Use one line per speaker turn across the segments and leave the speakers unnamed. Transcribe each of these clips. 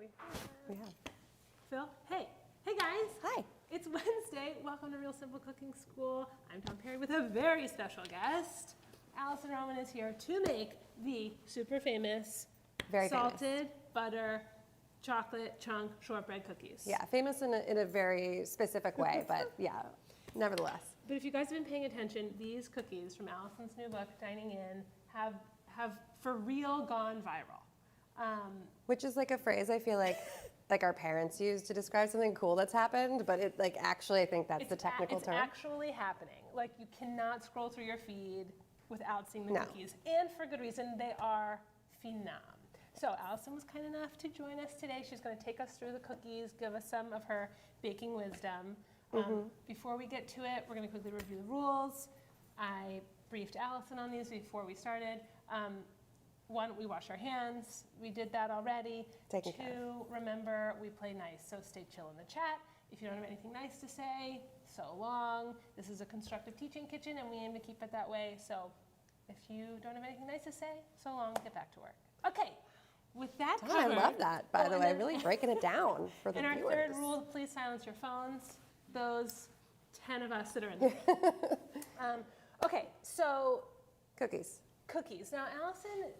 We have.
Phil, hey guys.
Hi.
It's Wednesday. Welcome to Real Simple Cooking School. I'm Dawn Perry with a very special guest. Alison Roman is here to make the super famous salted butter chocolate chunk shortbread cookies.
Yeah, famous in a very specific way, but yeah, nevertheless.
But if you guys have been paying attention, these cookies from Alison's new book, Dining In, have for real gone viral.
Which is like a phrase I feel like our parents use to describe something cool that's happened, but it like actually I think that's the technical term.
It's actually happening. Like you cannot scroll through your feed without seeing the cookies, and for good reason. They are phenom. So Alison was kind enough to join us today. She's going to take us through the cookies, give us some of her baking wisdom. Before we get to it, we're going to quickly review the rules. I briefed Alison on these before we started. One, we wash our hands. We did that already.
Taken care
Two, remember, we play nice, so stay chill in the chat. If you don't have anything nice to say, so long. This is a constructive teaching kitchen, and we aim to keep it that way. So if you don't have anything nice to say, so long, get back to work. Okay, with that covered.
I love that, by the way, really breaking it down for the
viewers. And our third rule, please silence your phones. Those 10 of us that are in the room. Okay, so.
Cookies.
Now, Alison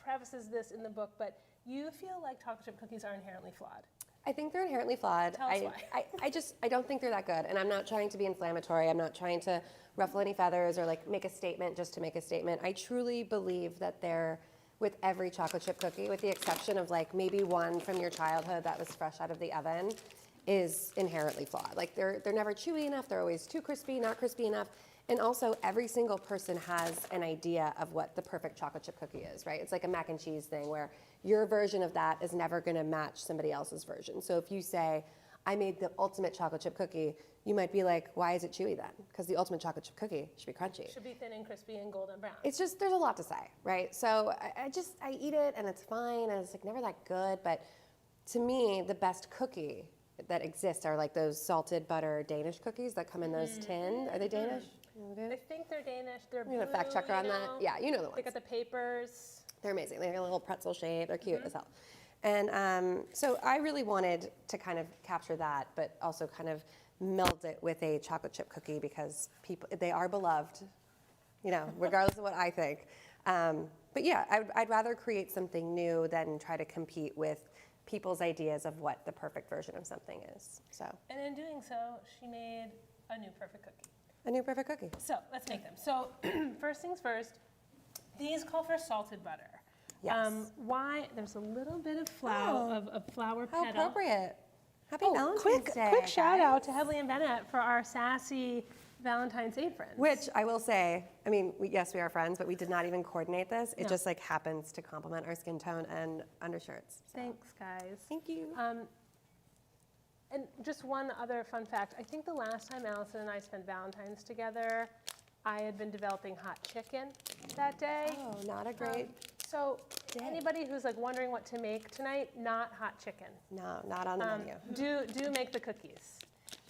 prefaces this in the book, but you feel like chocolate chip cookies are inherently flawed.
I think they're inherently flawed.
Tell us why.
I don't think they're that good, and I'm not trying to be inflammatory. I'm not trying to ruffle any feathers or like make a statement just to make a statement. I truly believe that they're, with every chocolate chip cookie, with the exception of like maybe one from your childhood that was fresh out of the oven, is inherently flawed. Like they're never chewy enough. They're always too crispy, not crispy enough. And also, every single person has an idea of what the perfect chocolate chip cookie is, right? It's like a mac and cheese thing where your version of that is never going to match somebody else's version. So if you say, I made the ultimate chocolate chip cookie, you might be like, why is it chewy then? Because the ultimate chocolate chip cookie should be crunchy.
Should be thin and crispy and golden brown.
It's just, there's a lot to say, right? So I eat it and it's fine and it's like never that good. But to me, the best cookie that exists are like those salted butter Danish cookies that come in those tin. Are they Danish?
I think they're Danish. They're blue,
you know, fact checker on that. Yeah, you know the ones.
They got the papers.
They're amazing. They have a little pretzel shape. They're cute as hell. And so I really wanted to kind of capture that, but also kind of meld it with a chocolate chip cookie because they are beloved, you know, regardless of what I think. But yeah, I'd rather create something new than try to compete with people's ideas of what the perfect version of something is. So.
And in doing so, she made a new perfect cookie.
A new perfect cookie.
So let's make them. So first things first, these call for salted butter.
Yes.
Why? There's a little bit of flour petal.
How appropriate. Happy Valentine's Day.
Quick shout out to Headley and Bennett for our sassy Valentine's aprons.
Which I will say, I mean, yes, we are friends, but we did not even coordinate this. It just like happens to complement our skin tone and undershirts. So.
Thanks, guys.
Thank you.
And just one other fun fact. I think the last time Alison and I spent Valentine's together, I had been developing hot chicken that day.
Oh, not a great
So anybody who's like wondering what to make tonight, not hot chicken.
No, not on the menu.
Do make the cookies.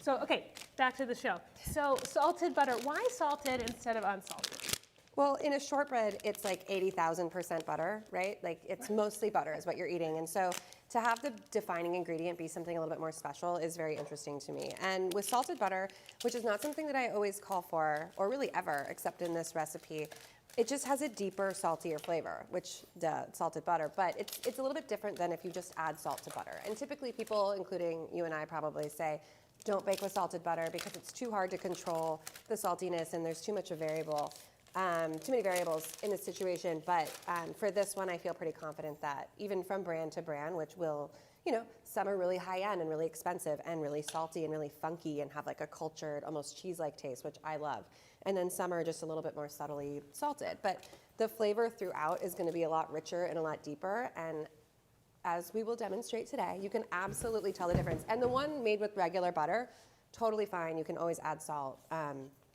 So, okay, back to the show. So salted butter, why salted instead of unsalted?
Well, in a shortbread, it's like 80,000% butter, right? Like it's mostly butter is what you're eating. And so to have the defining ingredient be something a little bit more special is very interesting to me. And with salted butter, which is not something that I always call for, or really ever, except in this recipe, it just has a deeper, saltier flavor, which salted butter. But it's a little bit different than if you just add salt to butter. And typically people, including you and I, probably say, don't bake with salted butter because it's too hard to control the saltiness and there's too much a variable. Too many variables in this situation, but for this one, I feel pretty confident that even from brand to brand, which will, you know, some are really high end and really expensive and really salty and really funky and have like a cultured, almost cheese-like taste, which I love. And then some are just a little bit more subtly salted. But the flavor throughout is going to be a lot richer and a lot deeper. And as we will demonstrate today, you can absolutely tell the difference. And the one made with regular butter, totally fine. You can always add salt.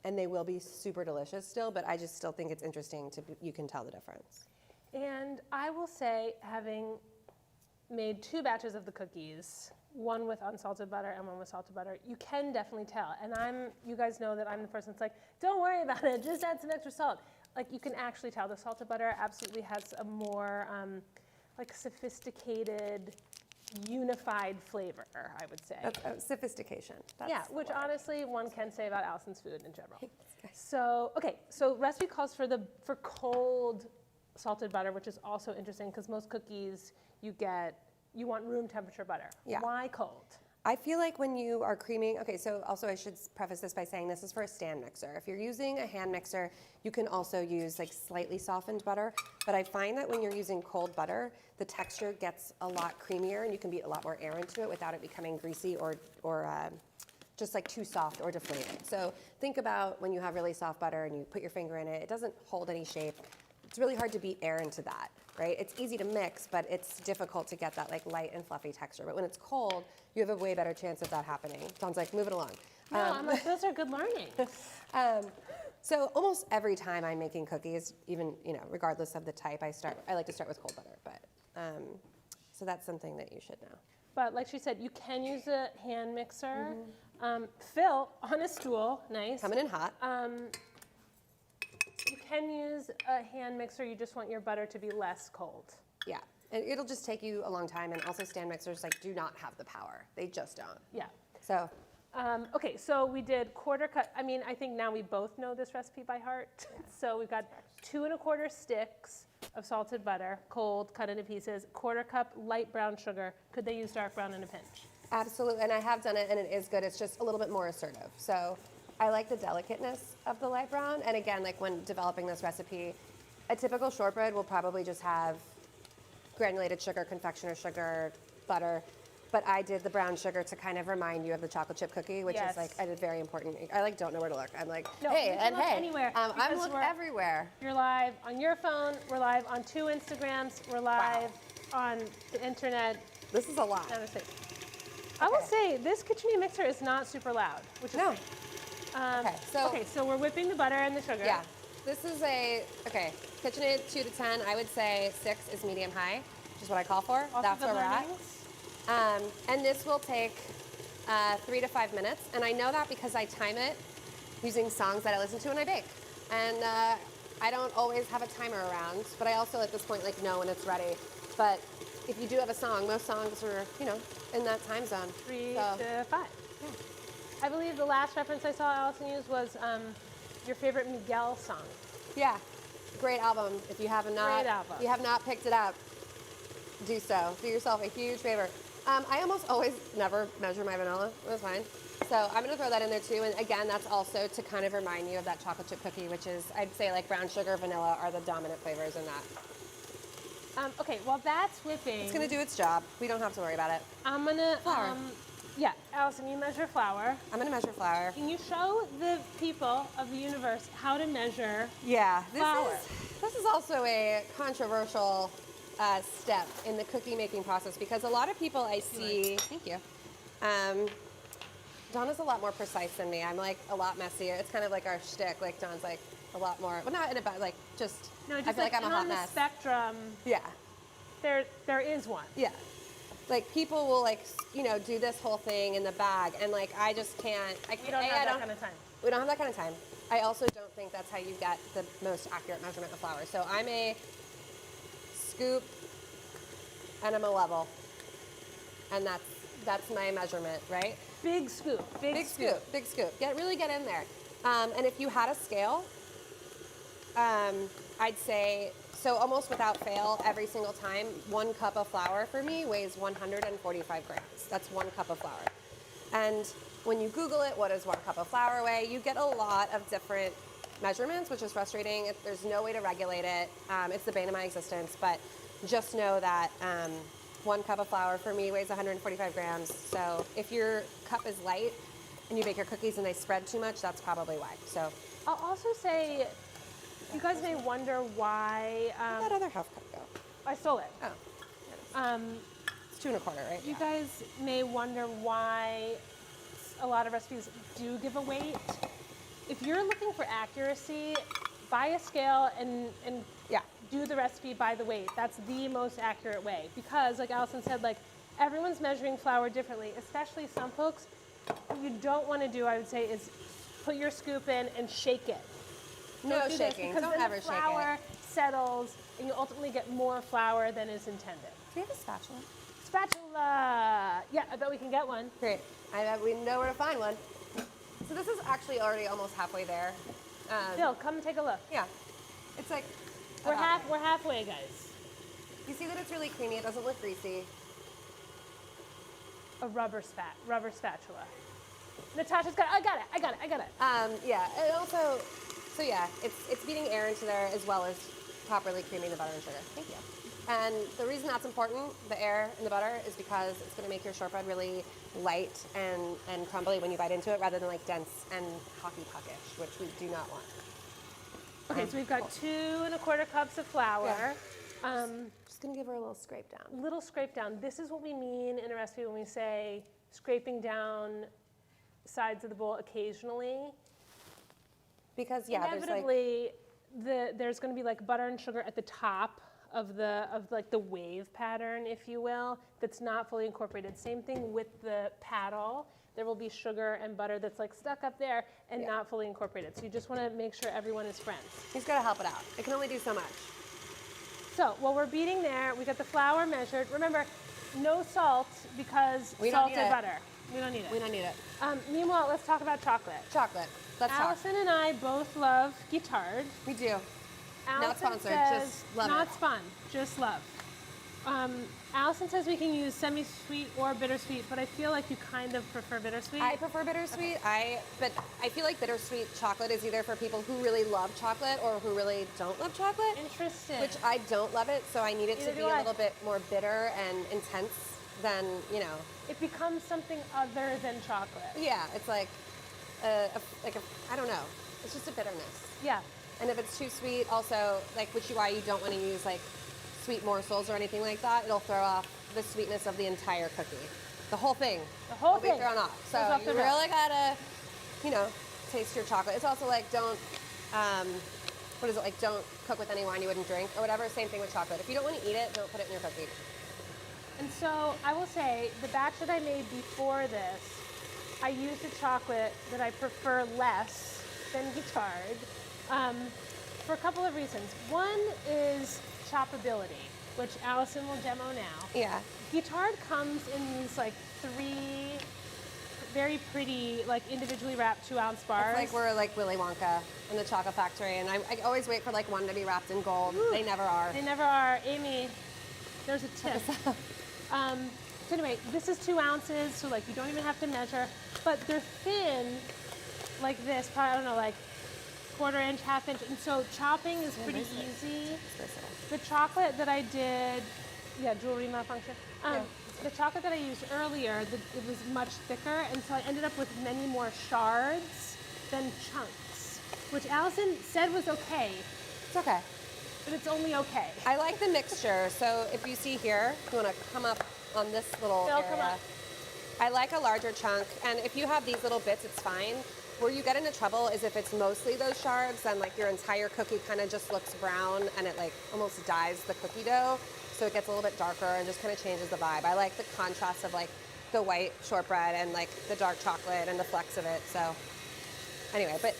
And they will be super delicious still, but I just still think it's interesting you can tell the difference.
And I will say, having made 2 batches of the cookies, one with unsalted butter and one with salted butter, you can definitely tell. And you guys know that I'm the person that's like, don't worry about it, just add some extra salt. Like you can actually tell the salted butter absolutely has a more like sophisticated unified flavor, I would say.
That's sophistication. That's
Yeah, which
the word.
honestly one can say about Alison's food in general. So, okay, so recipe calls for cold salted butter, which is also interesting because most cookies you want room temperature butter.
Yeah.
Why cold?
I feel like when you are creaming, okay, so also I should preface this by saying this is for a stand mixer. If you're using a hand mixer, you can also use like slightly softened butter, but I find that when you're using cold butter, the texture gets a lot creamier and you can beat a lot more air into it without it becoming greasy or just like too soft or deflated. So think about when you have really soft butter and you put your finger in it, it doesn't hold any shape. It's really hard to beat air into that, right? It's easy to mix, but it's difficult to get that like light and fluffy texture. But when it's cold, you have a way better chance of that happening. Dawn's like, move it along.
No, I'm like, those are good learning.
So almost every time I'm making cookies, even regardless of the type, I like to start with cold butter. But so that's something that you should know.
But like she said, you can use a hand mixer. Phil, on a stool, nice.
Coming in hot.
You can use a hand mixer, you just want your butter to be less cold.
Yeah, and it'll just take you a long time. And also stand mixers do not have the power. They just don't.
Yeah.
So.
Okay, so we did quarter cup. I mean, I think now we both know this recipe by heart. So we've got 2 1/4 sticks of salted butter, cold, cut into pieces, 1/4 cup light brown sugar. Could they use dark brown in a pinch?
Absolutely, and I have done it, and it is good. It's just a little bit more assertive. So I like the delicateness of the light brown. And again, like when developing this recipe, a typical shortbread will probably just have granulated sugar, confectioner sugar, butter. But I did the brown sugar to kind of remind you of the chocolate chip cookie, which
Yes.
is like a very important. I don't know where to look. I'm like,
No,
hey,
you can
and
look
hey,
anywhere,
I'm
because
looking
we're-
everywhere.
You're live on your phone, we're live on 2 Instagrams, we're live on the internet.
This is a lot.
Honestly. I will
Okay.
say, this KitchenAid mixer is not super loud, which is
No.
great.
Okay,
So we're whipping the butter and the sugar.
Yeah, this is KitchenAid 2 to 10. I would say 6 is medium high, which is what I call for.
Also
That's
good
where we're at.
learnings.
And this will take 3 to 5 minutes. And I know that because I time it using songs that I listen to when I bake. And I don't always have a timer around, but I also at this point know when it's ready. But if you do have a song, most songs are, in that time zone.
3
So-
to 5. Yeah. I believe the last reference I saw Alison use was your favorite Miguel song.
Yeah, great album. If you have not,
Great album.
you have not picked it up, do so. Do yourself a huge favor. I almost always never measure my vanilla. That's fine. So I'm gonna throw that in there too. And again, that's also to kind of remind you of that chocolate chip cookie, which is, I'd say brown sugar, vanilla are the dominant flavors in that.
Okay, while that's whipping,
It's gonna do its job. We don't have to worry about it.
I'm gonna,
Flour.
yeah, Alison, you measure flour.
I'm gonna measure flour.
Can you show the people of the universe how to measure?
Yeah,
Flour.
This is also a controversial step in the cookie making process because a lot of people I see, thank you. Donna's a lot more precise than me. I'm a lot messier. It's kind of like our shtick. Don's a lot more, well, not in a bad, just,
No,
I
just
feel like I'm a
and
hot
on the
mess.
spectrum,
Yeah,
there is one.
yeah. People will do this whole thing in the bag and I just can't.
We don't have that kind of time.
We don't have that kind of time. I also don't think that's how you get the most accurate measurement of flour. So I'm a scoop and I'm a level. And that's my measurement, right?
Big scoop.
Big scoop, big scoop. Really get in there. And if you had a scale, I'd say, so almost without fail, every single time, 1 cup of flour for me weighs 145 grams. That's 1 cup of flour. And when you Google it, what does 1 cup of flour weigh? You get a lot of different measurements, which is frustrating. There's no way to regulate it. It's the bane of my existence, but just know that 1 cup of flour for me weighs 145 grams. So if your cup is light and you bake your cookies and they spread too much, that's probably why. So
I'll also say, you guys may wonder why,
where'd that other half cup go?
I stole it.
Oh, it's 2 1/4, right?
You guys may wonder why a lot of recipes do give a weight. If you're looking for accuracy, buy a scale and
Yeah.
do the recipe by the weight. That's the most accurate way. Because like Alison said, everyone's measuring flour differently, especially some folks. What you don't want to do, I would say, is put your scoop in and shake it.
No
Don't do this,
shaking.
because
Don't
then
ever
the
shake it.
flour settles and you ultimately get more flour than is intended.
Do we have a spatula?
spatula. Yeah, I bet we can get one.
Great. We know where to find one. So this is actually already almost halfway there.
Phil, come take a look.
Yeah. It's like
We're
about there.
halfway, guys.
You see that it's really creamy. It doesn't look greasy.
A rubber spatula. Natasha's got it. I got it.
Yeah. And also, so yeah, it's beating air into there as well as properly creaming the butter and sugar. Thank you. And the reason that's important, the air and the butter, is because it's going to make your shortbread really light and crumbly when you bite into it, rather than like dense and hockey puckish, which we do not want.
Okay, so we've got 2 1/4 cups of flour.
Yeah. Just going to give her a little scrape down.
Little scrape down. This is what we mean in a recipe when we say scraping down sides of the bowl occasionally.
Because yeah,
inevitably there's going to be like butter and sugar at the top of the wave pattern, if you will, that's not fully incorporated. Same thing with the paddle. There will be sugar and butter that's like stuck up there and not fully incorporated. So you just want to make sure everyone is friends.
He's got to help it out. It can only do so much.
So while we're beating there, we got the flour measured. Remember, no salt because
We don't need
salted
it.
butter. We don't need it.
We don't need it.
Meanwhile, let's talk about chocolate.
Chocolate. Let's talk.
Allison and I both love guitard.
We do. Not
Allison
sponsored,
says,
just love
not
it.
spun, just love. Allison says we can use semi-sweet or bittersweet, but I feel like you kind of prefer bittersweet.
I prefer bittersweet. But I feel like bittersweet chocolate is either for people who really love chocolate or who really don't love chocolate.
Interesting.
Which I don't love it, so I need it
Neither
to be
do
a
I.
little bit more bitter and intense than, you know.
It becomes something other than chocolate.
Yeah, it's like I don't know. It's just a bitterness.
Yeah.
And if it's too sweet, also, which is why you don't want to use like sweet morsels or anything like that, it'll throw off the sweetness of the entire cookie. The whole thing.
The whole
will
thing
be thrown off. So
goes off
you
the rails.
really gotta, taste your chocolate. It's also like don't cook with any wine you wouldn't drink or whatever. Same thing with chocolate. If you don't want to eat it, don't put it in your cookie.
And so I will say, the batch that I made before this, I used a chocolate that I prefer less than guitard for a couple of reasons. One is choppability, which Allison will demo now.
Yeah.
Guitard comes in these like 3 very pretty, like individually wrapped 2-ounce bars.
It's like we're like Willy Wonka in the chocolate factory, and I always wait for like one to be wrapped in gold.
Ooh.
They never are.
They never are. Amy, there's a tip. So anyway, this is 2 ounces, so like you don't even have to measure, but they're thin like this, probably, I don't know, like 1/4 inch, 1/2 inch, and so chopping is pretty easy. The chocolate that I did, jewelry malfunction. The chocolate that I used earlier, it was much thicker, and so I ended up with many more shards than chunks, which Allison said was okay,
It's okay.
but it's only okay.
I like the mixture. So if you see here, you want to come up on this little
Phil,
area.
come up.
I like a larger chunk, and if you have these little bits, it's fine. Where you get into trouble is if it's mostly those shards, then like your entire cookie kind of just looks brown, and it like almost dyes the cookie dough, so it gets a little bit darker and just kind of changes the vibe. I like the contrast of like the white shortbread and like the dark chocolate and the flecks of it. So anyway, but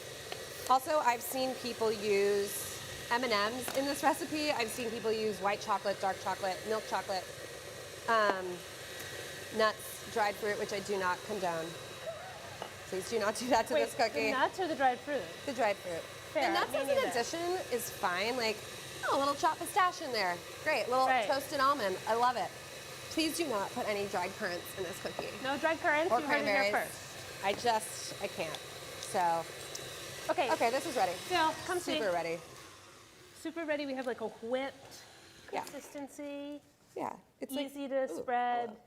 also I've seen people use M&Ms in this recipe. I've seen people use white chocolate, dark chocolate, milk chocolate, nuts, dried fruit, which I do not condone. Please do not do that to this cookie.
The nuts or the dried fruit?
The dried fruit.
Fair,
The nuts
me
as an
neither.
addition is fine. Like, a little chopped pistache in there. Great. Little
Right.
toasted almond. I love it. Please do not put any dried currants in this cookie.
No dried currants,
Or
you heard it here
cranberries.
first.
I can't. So,
Okay,
this is ready.
Phil, come see.
Super ready.
Super ready. We have like a whipped
Yeah.
consistency,
Yeah. It's
easy to
ooh,
spread.
hello.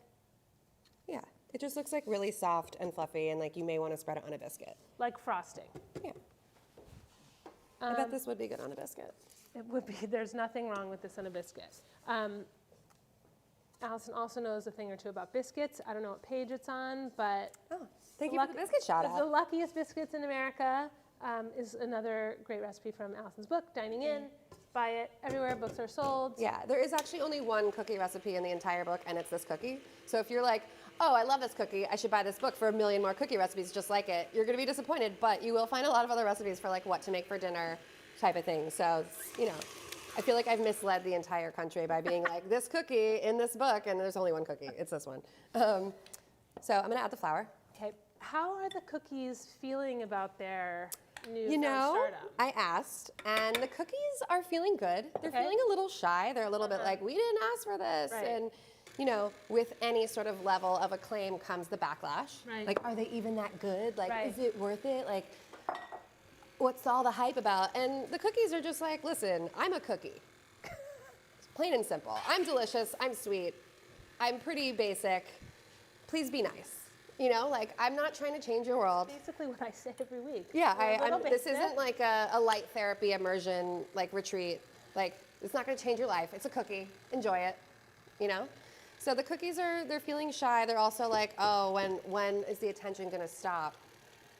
Yeah. It just looks like really soft and fluffy, and like you may want to spread it on a biscuit.
Like frosting.
Yeah. I bet this would be good on a biscuit.
It would be. There's nothing wrong with this on a biscuit. Allison also knows a thing or two about biscuits. I don't know what page it's on, but
Oh, thank you for the biscuit shout
The
out.
Luckiest Biscuits in America is another great recipe from Allison's book, Dining In. Buy it everywhere books are sold.
Yeah, there is actually only one cookie recipe in the entire book, and it's this cookie. So if you're like, oh, I love this cookie, I should buy this book for 1 million more cookie recipes just like it, you're gonna be disappointed, but you will find a lot of other recipes for like what to make for dinner type of thing. So, I feel like I've misled the entire country by being like, this cookie in this book, and there's only one cookie. It's this one. So I'm gonna add the flour.
Okay. How are the cookies feeling about their new
You know,
startup?
I asked, and the cookies are feeling good. They're feeling a little shy. They're a little bit like, we didn't ask for this.
Right.
And, you know, with any sort of level of acclaim comes the backlash.
Right.
Like, are they even that good? Like,
Right.
is it worth it? Like, what's all the hype about? And the cookies are just like, listen, I'm a cookie. It's plain and simple. I'm delicious. I'm sweet. I'm pretty basic. Please be nice. You know, like, I'm not trying to change your world.
Basically what I say every week.
Yeah,
We're a little
this
basic.
isn't like a light therapy immersion, like retreat. Like, it's not gonna change your life. It's a cookie. Enjoy it, you know? So the cookies they're feeling shy. They're also like, oh, when is the attention gonna stop?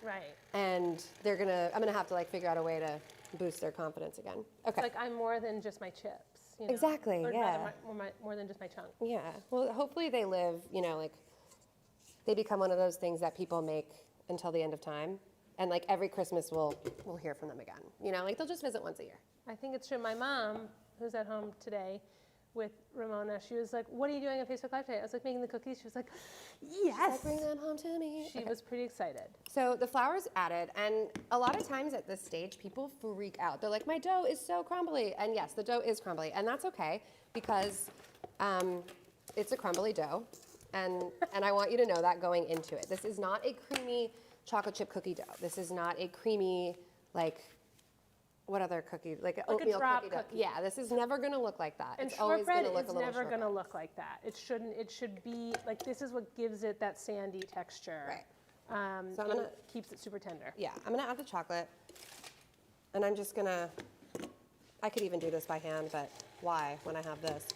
Right.
And I'm gonna have to like figure out a way to boost their confidence again. Okay.
It's like I'm more than just my chips. You know?
Exactly,
Or
yeah.
rather, more than just my chunk.
Yeah, well, hopefully they live, you know, like, they become one of those things that people make until the end of time. And like every Christmas we'll hear from them again. You know, like they'll just visit once a year.
I think it's true. My mom, who's at home today with Ramona, she was like, what are you doing on Facebook Live today? I was like, making the cookies. She was like, yes.
Like, bring them home to me.
She was pretty excited.
So the flour's added, and a lot of times at this stage, people freak out. They're like, my dough is so crumbly. And yes, the dough is crumbly, and that's okay because it's a crumbly dough. And I want you to know that going into it. This is not a creamy chocolate chip cookie dough. This is not a creamy, like, what other cookie? Like an oatmeal
drop
cookie dough.
cookie.
Yeah, this is never gonna look like that.
And
It's always
shortbread
gonna look
is
a little
never going to
shortbread.
look like that. It shouldn't. It should be like this is what gives it that sandy texture.
Right.
So
I'm gonna-
keeps it super tender.
Yeah, I'm gonna add the chocolate, and I'm just gonna, I could even do this by hand, but why when I have this?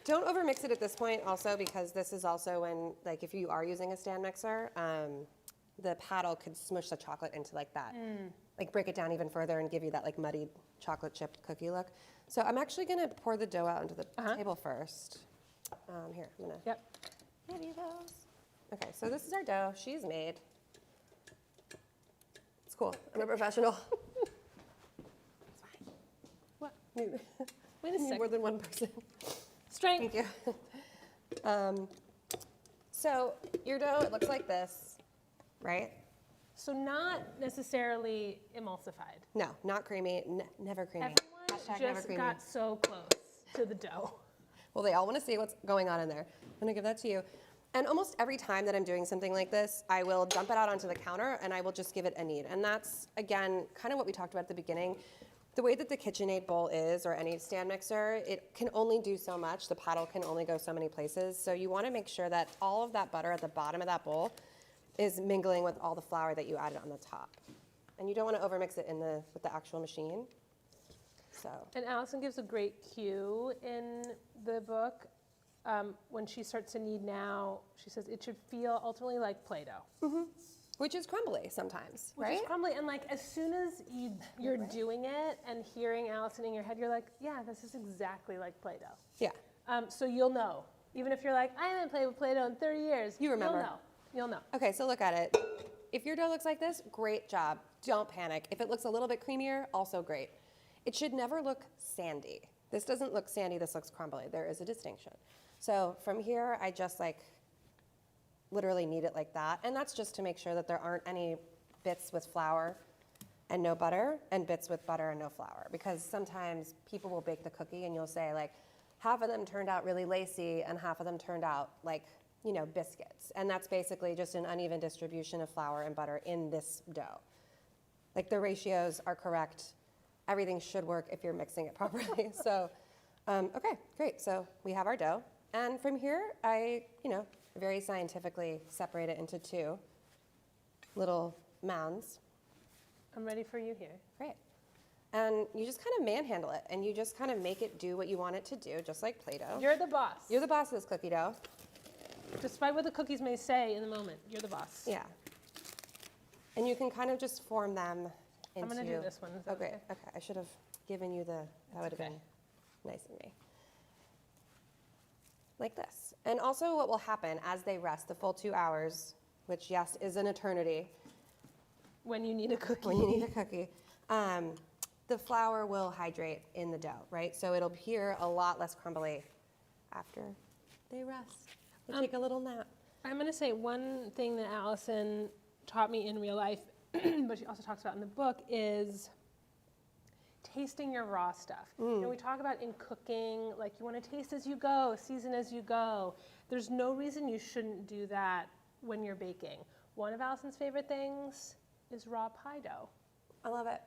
Don't overmix it at this point also because this is also when, like if you are using a stand mixer, the paddle could smush the chocolate into like that, like break it down even further and give you that like muddied chocolate chip cookie look. So I'm actually gonna pour the dough out onto the table first. Here, I'm gonna
Yep.
give you those. Okay, so this is our dough. She's made. It's cool. I'm a professional.
What?
Need
Wait a
more
second.
than one person.
Strength.
Thank you. So your dough, it looks like this, right?
So not necessarily emulsified.
No, not creamy, never creamy.
Everyone
Hashtag never
just
creamy.
got so close to the dough.
Well, they all want to see what's going on in there. I'm gonna give that to you. And almost every time that I'm doing something like this, I will dump it out onto the counter and I will just give it a knead. And that's, again, kind of what we talked about at the beginning. The way that the KitchenAid bowl is, or any stand mixer, it can only do so much. The paddle can only go so many places. So you want to make sure that all of that butter at the bottom of that bowl is mingling with all the flour that you added on the top. And you don't want to overmix it with the actual machine. So,
And Alison gives a great cue in the book. When she starts to knead now, she says it should feel ultimately like Play-Doh.
which is crumbly sometimes,
Which
right?
is crumbly, and like as soon as you're doing it and hearing Alison in your head, you're like, yeah, this is exactly like Play-Doh.
Yeah.
So you'll know. Even if you're like, I haven't played with Play-Doh in 30 years.
You remember.
You'll know.
Okay, so look at it. If your dough looks like this, great job. Don't panic. If it looks a little bit creamier, also great. It should never look sandy. This doesn't look sandy, this looks crumbly. There is a distinction. So from here, I just like literally knead it like that. And that's just to make sure that there aren't any bits with flour and no butter and bits with butter and no flour. Because sometimes people will bake the cookie and you'll say like, half of them turned out really lacy and half of them turned out like, you know, biscuits. And that's basically just an uneven distribution of flour and butter in this dough. Like the ratios are correct. Everything should work if you're mixing it properly. So, okay, great. So we have our dough. And from here, I, you know, very scientifically separate it into two little mounds.
I'm ready for you here.
Great. And you just kind of manhandle it, and you just kind of make it do what you want it to do, just like Play-Doh.
You're the boss.
You're the boss of this cookie dough.
Despite what the cookies may say in the moment, you're the boss.
Yeah. And you can kind of just form them into...
I'm going to do this one. Is that
Okay, okay. I should have given you that would have
okay.
been nice of me. Like this. And also what will happen as they rest the full 2 hours, which yes, is an eternity,
When you need a cookie.
when you need a cookie, the flour will hydrate in the dough, right? So it'll appear a lot less crumbly after they rest. They take a little nap.
I'm going to say one thing that Alison taught me in real life, but she also talks about in the book, is tasting your raw stuff. You know, we talk about in cooking, like you want to taste as you go, season as you go. There's no reason you shouldn't do that when you're baking. One of Alison's favorite things is raw pie dough.
I love it.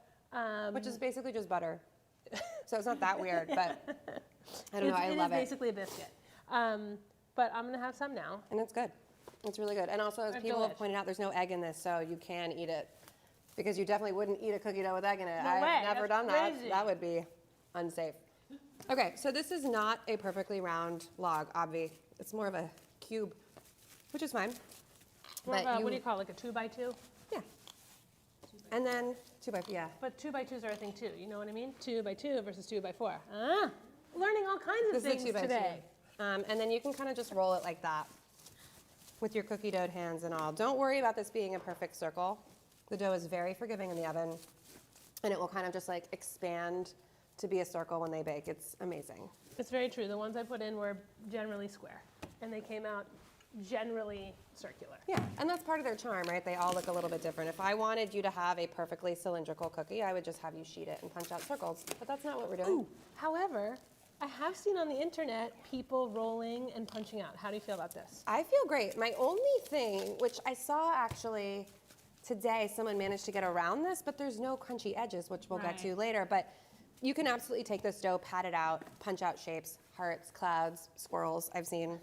Which is basically just butter. So it's not that weird, but I don't know, I love it.
It is basically a biscuit. But I'm going to have some now.
And it's good. It's really good. And also, as people have pointed out, there's no egg in this, so you can eat it. Because you definitely wouldn't eat a cookie dough with egg in it.
No
I've
way.
never
That's
done that.
crazy.
That would be unsafe. Okay, so this is not a perfectly round log, obvi. It's more of a cube, which is fine.
More of
But
a, what do you call it, like a 2x2?
Yeah. And then 2x4, yeah.
But 2x2s are a thing too, you know what I mean? 2x2 versus 2x4. Ah, learning all kinds of
This
things
is a 2x2.
today.
And then you can kind of just roll it like that with your cookie dough hands and all. Don't worry about this being a perfect circle. The dough is very forgiving in the oven, and it will kind of just like expand to be a circle when they bake. It's amazing.
It's very true. The ones I put in were generally square, and they came out generally circular.
Yeah, and that's part of their charm, right? They all look a little bit different. If I wanted you to have a perfectly cylindrical cookie, I would just have you sheet it and punch out circles, but that's not what we're doing.
However, I have seen on the internet people rolling and punching out. How do you feel about this?
I feel great. My only thing, which I saw actually today, someone managed to get around this, but there's no crunchy edges, which we'll get to
Right.
later. But you can absolutely take this dough, pat it out, punch out shapes, hearts, clouds, squirrels, I've seen.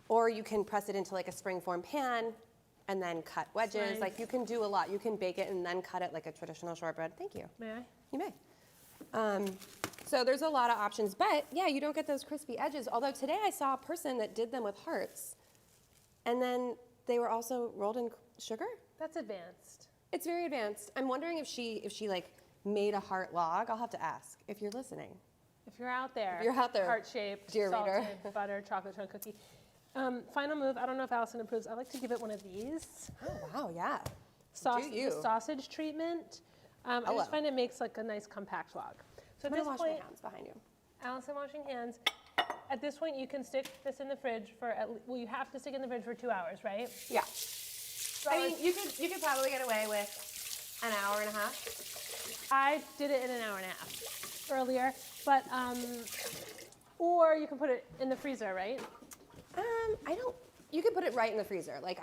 Or you can press it into like a springform pan and then cut wedges.
Nice.
Like you can do a lot. You can bake it and then cut it like a traditional shortbread. Thank you.
May I?
You may. So there's a lot of options, but yeah, you don't get those crispy edges. Although today I saw a person that did them with hearts, and then they were also rolled in sugar.
That's advanced.
It's very advanced. I'm wondering if she like made a heart log. I'll have to ask if you're listening.
If you're out there, heart-shaped,
dear
salted,
reader.
butter, chocolate chunk cookie. Final move, I don't know if Alison approves. I like to give it one of these.
Oh wow, yeah.
The sausage treatment. I
Hello.
just find it makes like a nice compact log. So
I'm
at
gonna
this
wash
point,
my hands behind you.
Alison washing hands. At this point, you can stick this in the fridge for well, you have to stick it in the fridge for 2 hours, right?
Yeah. I mean, you could probably get away with an hour and a half.
I did it in an hour and a half earlier, but or you can put it in the freezer, right?
You could put it right in the freezer. Like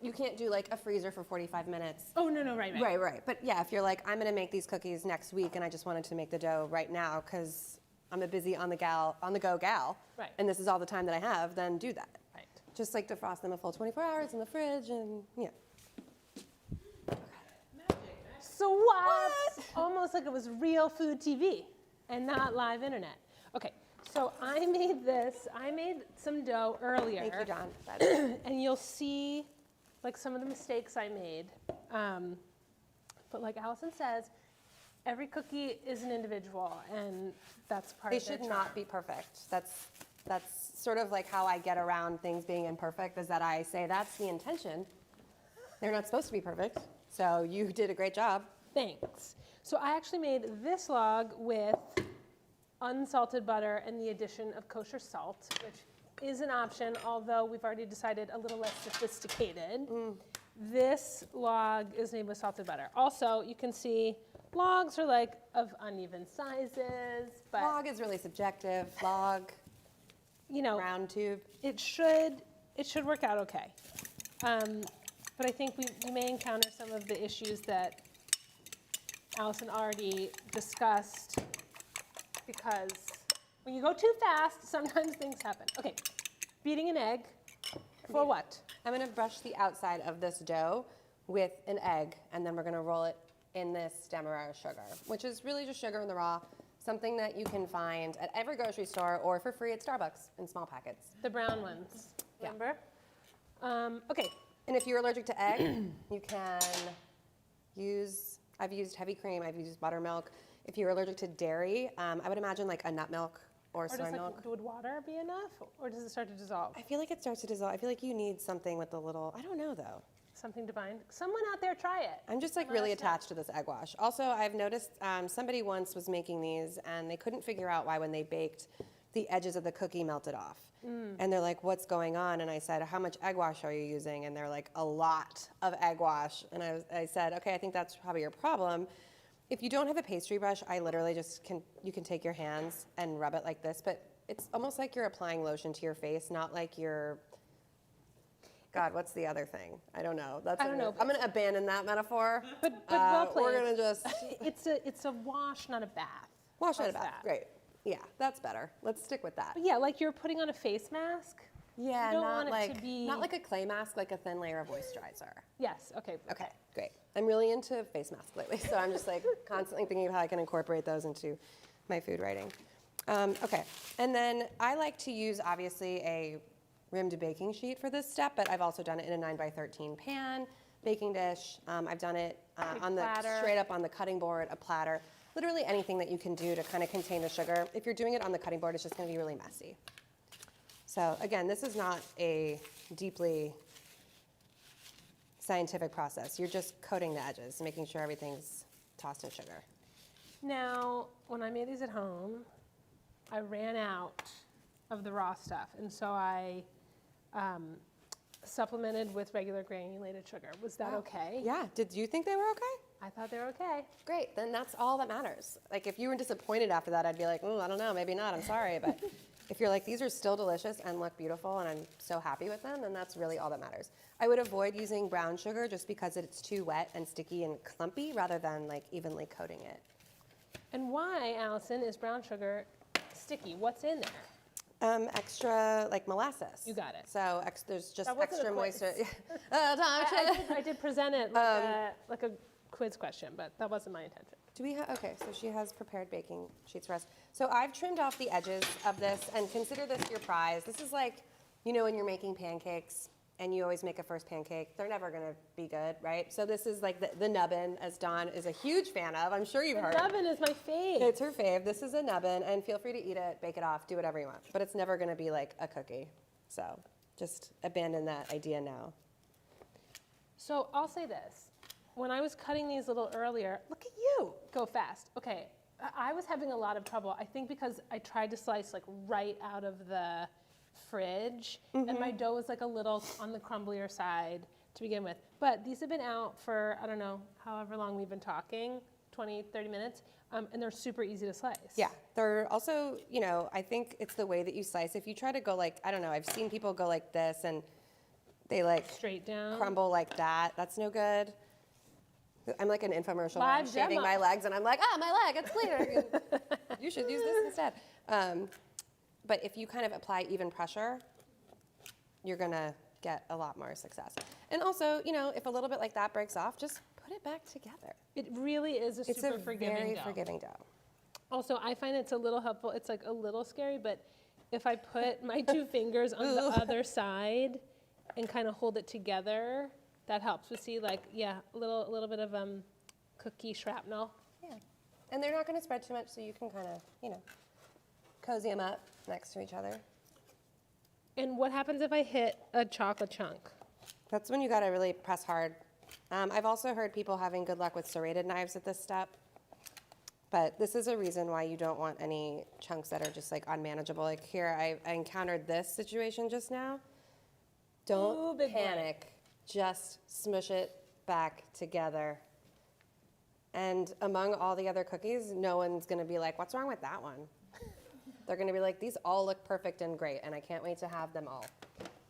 you can't do like a freezer for 45 minutes.
Oh no, right.
Right. But yeah, if you're like, I'm gonna make these cookies next week and I just wanted to make the dough right now because I'm a busy on the go gal,
Right.
and this is all the time that I have, then do that.
Right.
Just like defrost them a full 24 hours in the fridge and yeah.
So what? Almost like it was real food TV and not live internet. Okay, so I made this. I made some dough earlier.
Thank you, Dawn.
And you'll see like some of the mistakes I made. But like Alison says, every cookie is an individual, and that's part
They
of their
should
charm.
not be perfect. That's sort of like how I get around things being imperfect, is that I say that's the intention. They're not supposed to be perfect. So you did a great job.
Thanks. So I actually made this log with unsalted butter and the addition of kosher salt, which is an option, although we've already decided a little less sophisticated. This log is made with salted butter. Also, you can see logs are like of uneven sizes, but
Log is really subjective. Log,
you know,
round tube.
it should work out okay. But I think we may encounter some of the issues that Alison already discussed, because when you go too fast, sometimes things happen. Okay, beating an egg for what?
I'm gonna brush the outside of this dough with an egg, and then we're gonna roll it in this demerara sugar, which is really just sugar in the raw, something that you can find at every grocery store or for free at Starbucks in small packets.
The brown ones,
Yeah.
remember? Okay,
And if you're allergic to egg, you can I've used heavy cream, I've used buttermilk. If you're allergic to dairy, I would imagine like a nut milk or soy
does
milk.
would water be enough, or does it start to dissolve?
I feel like it starts to dissolve. I feel like you need something with a little, I don't know though.
something divine. Someone out there try it.
I'm just like really attached to this egg wash. Also, I've noticed somebody once was making these and they couldn't figure out why when they baked, the edges of the cookie melted off. And they're like, what's going on? And I said, how much egg wash are you using? And they're like, a lot of egg wash. And I said, okay, I think that's probably your problem. If you don't have a pastry brush, I literally you can take your hands and rub it like this, but it's almost like you're applying lotion to your face, not like you're, God, what's the other thing? I don't know.
I don't know.
I'm going to abandon that metaphor.
But well played.
We're going to just...
It's a wash, not a bath.
Wash, not a
How's
bath.
that?
Great. Yeah, that's better. Let's stick with that.
But yeah, like you're putting on a face mask.
Yeah,
You don't
not
want it
like
to be-
not like a clay mask, like a thin layer of moisturizer.
Yes, okay.
Okay, great. I'm really into face masks lately, so I'm just like constantly thinking of how I can incorporate those into my food writing. Okay, and then I like to use obviously a rimmed baking sheet for this step, but I've also done it in a 9x13 pan, baking dish. I've done it on
platter.
straight up on the cutting board, a platter, literally anything that you can do to kind of contain the sugar. If you're doing it on the cutting board, it's just going to be really messy. So again, this is not a deeply scientific process. You're just coating the edges, making sure everything's tossed in sugar.
Now, when I made these at home, I ran out of the raw stuff, and so I supplemented with regular granulated sugar. Was that okay?
Yeah. Did you think they were okay?
I thought they were okay.
Great. Then that's all that matters. Like if you were disappointed after that, I'd be like, I don't know, maybe not. I'm sorry, but if you're like, these are still delicious and look beautiful, and I'm so happy with them, then that's really all that matters. I would avoid using brown sugar just because it's too wet and sticky and clumpy, rather than like evenly coating it.
And why, Allison, is brown sugar sticky? What's in there?
Extra like molasses.
You got it.
So there's just
That wasn't
extra
a quiz.
moisture.
I did present it like a quiz question, but that wasn't my intention.
Do we have, okay, so she has prepared baking sheets for us. So I've trimmed off the edges of this, and consider this your prize. This is like, you know, when you're making pancakes and you always make a first pancake, they're never gonna be good, right? So this is like the nubbin, as Dawn is a huge fan of. I'm sure you've heard.
Nubbin is my fave.
It's her fave. This is a nubbin, and feel free to eat it, bake it off, do whatever you want. But it's never gonna be like a cookie. So just abandon that idea now.
So I'll say this. When I was cutting these a little earlier, look at you, go fast. Okay, I was having a lot of trouble. I think because I tried to slice like right out of the fridge, and my dough was like a little on the crumblier side to begin with. But these have been out for, I don't know, however long we've been talking, 20, 30 minutes, and they're super easy to slice.
Yeah, they're also, you know, I think it's the way that you slice. If you try to go like, I don't know, I've seen people go like this, and they like
Straight down.
crumble like that. That's no good. I'm like an infomercial where I'm
Live
shaving
demo.
my legs, and I'm like, my leg, it's cleaner. You should use this instead. But if you kind of apply even pressure, you're gonna get a lot more success. And also, you know, if a little bit like that breaks off, just put it back together.
It really is a
It's
super
a
forgiving
very
dough.
forgiving dough.
Also, I find it's a little helpful. It's like a little scary, but if I put my two fingers on the other side and kind of hold it together, that helps. We see like, yeah, a little bit of cookie shrapnel.
Yeah. And they're not gonna spread too much, so you can kind of, you know, cozy them up next to each other.
And what happens if I hit a chocolate chunk?
That's when you gotta really press hard. I've also heard people having good luck with serrated knives at this step. But this is a reason why you don't want any chunks that are just like unmanageable. Like here, I encountered this situation just now. Don't
Ooh, big boy.
panic. Just smush it back together. And among all the other cookies, no one's gonna be like, what's wrong with that one? They're gonna be like, these all look perfect and great, and I can't wait to have them all.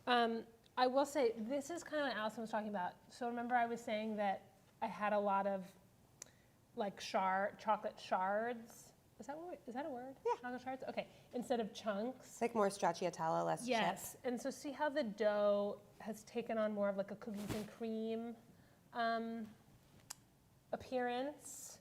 I will say, this is kind of what Alison was talking about. So remember I was saying that I had a lot of like chocolate shards. Is that a word?
Yeah.
Chocolate shards? Okay, instead of chunks.
It's like more stracciatella, less
Yes, and so see how the dough has taken on more of like a cookies and cream appearance.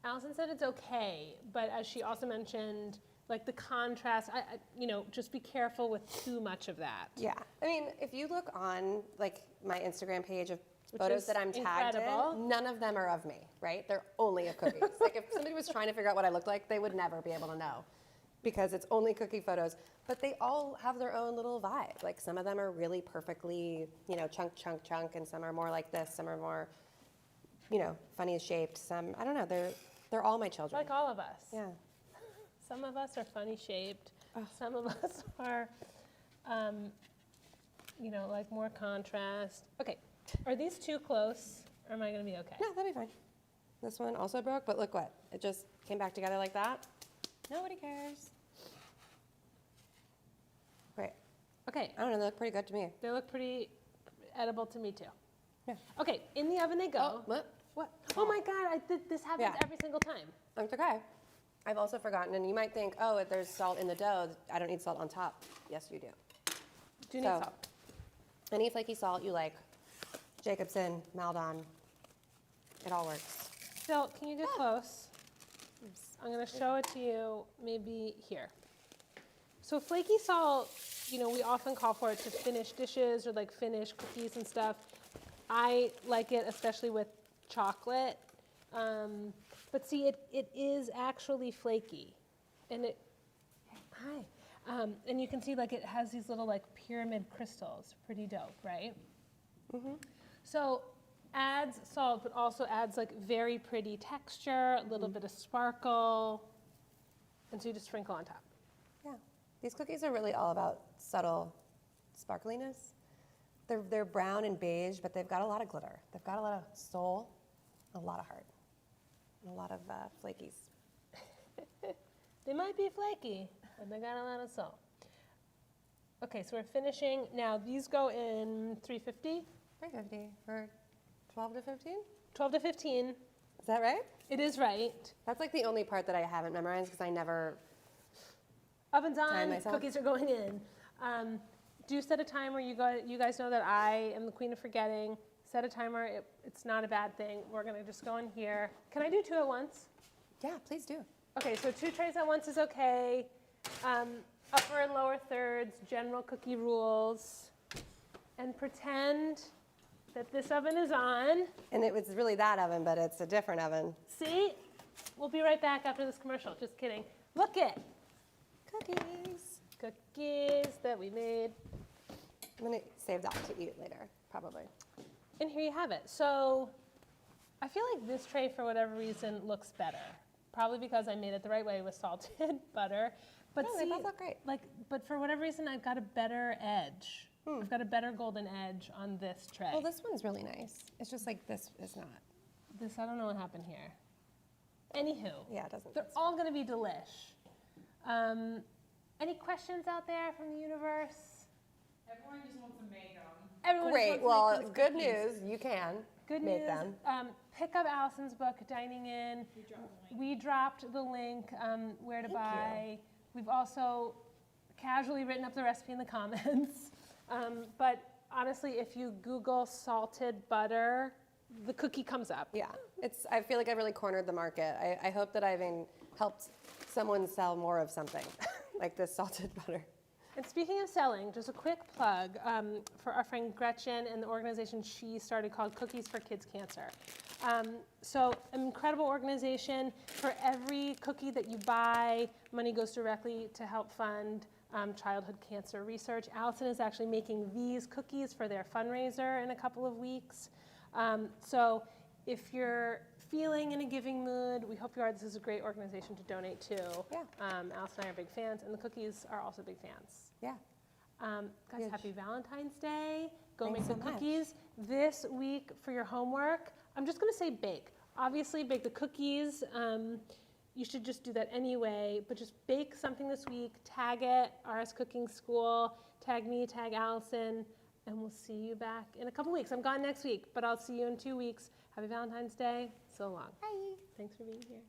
Alison said it's okay, but as she also mentioned, like the contrast, you know, just be careful with too much of that.
Yeah, I mean, if you look on like my Instagram page of
Which
photos
is
that I'm tagged
incredible.
in, none of them are of me, right? They're only of cookies. Like if somebody was trying to figure out what I looked like, they would never be able to know. because it's only cookie photos, but they all have their own little vibe. Like some of them are really perfectly, chunk, chunk, chunk, and some are more like this, some are more, funny shaped. Some, I don't know, they're all my children.
Like all of us.
Yeah.
Some of us are funny shaped. Some of us are, like more contrast. Okay, are these too close, or am I gonna be okay?
No, that'd be fine. This one also broke, but look what, it just came back together like that. Nobody cares. Great.
Okay,
I don't know, they look pretty good to me.
they look pretty edible to me too.
Yeah.
Okay, in the oven they go.
Oh, what?
What? Oh my God, this happens
Yeah.
every single time.
It's okay. I've also forgotten, and you might think, oh, if there's salt in the dough, I don't need salt on top. Yes, you do.
Do you need
So-
salt?
Any flaky salt you like, Jacobson, Maldon, it all works.
Phil, can you get close? I'm gonna show it to you maybe here. So flaky salt, we often call for it to finish dishes or like finish cookies and stuff. I like it especially with chocolate. But see, it is actually flaky. And and you can see like it has these little like pyramid crystals. Pretty dope, right? Mm-hmm. So adds salt, but also adds like very pretty texture, a little bit of sparkle. And so you just sprinkle on top.
Yeah. These cookies are really all about subtle sparkliness. They're brown and beige, but they've got a lot of glitter. They've got a lot of soul, a lot of heart, and a lot of flakies.
They might be flaky, but they got a lot of salt. Okay, so we're finishing. Now these go in 350?
350 for 12 to 15?
12 to 15.
Is that right?
It is right.
That's like the only part that I haven't memorized because I never.
Oven's
Time
on,
myself.
cookies are going in. Do set a timer. You guys know that I am the queen of forgetting. Set a timer. It's not a bad thing. We're going to just go in here. Can I do 2 at once?
Yeah, please do.
Okay, so 2 trays at once is okay. Upper and lower thirds, general cookie rules. And pretend that this oven is on.
And it was really that oven, but it's a different oven.
See? We'll be right back after this commercial. Just kidding. Look it.
Cookies.
Cookies that we made.
I'm going to save that to eat later, probably.
And here you have it. So I feel like this tray, for whatever reason, looks better. Probably because I made it the right way with salted butter. But
No,
see,
they both look great.
but for whatever reason, I've got a better edge. I've got a better golden edge on this tray.
Well, this one's really nice. It's just like this is not.
I don't know what happened here. Anywho,
Yeah, it doesn't.
they're all going to be delish. Any questions out there from the universe?
Everyone just wants to make them.
Everyone just
Great.
wants to
Well,
make those
good
cookies.
news. You can
Good
make
news.
them.
Pick up Alison's book, Dining In. We dropped the link where to
Thank
buy. We've also casually written up the recipe in the comments. But honestly, if you Google salted butter, the cookie comes up.
Yeah. I feel like I really cornered the market. I hope that I've helped someone sell more of something like this salted butter.
And speaking of selling, just a quick plug for our friend Gretchen and the organization she started called Cookies for Kids Cancer. So an incredible organization. For every cookie that you buy, money goes directly to help fund childhood cancer research. Alison is actually making these cookies for their fundraiser in a couple of weeks. So if you're feeling in a giving mood, we hope you are. This is a great organization to donate to.
Yeah.
Alison and I are big fans, and the cookies are also big fans.
Yeah.
Guys,
Huge.
happy Valentine's Day. Go
Thanks
make
so
the
much.
cookies. This week for your homework, I'm just going to say bake. Obviously, bake the cookies. You should just do that anyway, but just bake something this week. Tag it, RS Cooking School. Tag me, tag Alison, and we'll see you back in a couple weeks. I'm gone next week, but I'll see you in 2 weeks. Happy Valentine's Day. So long.
Bye.
Thanks for being here.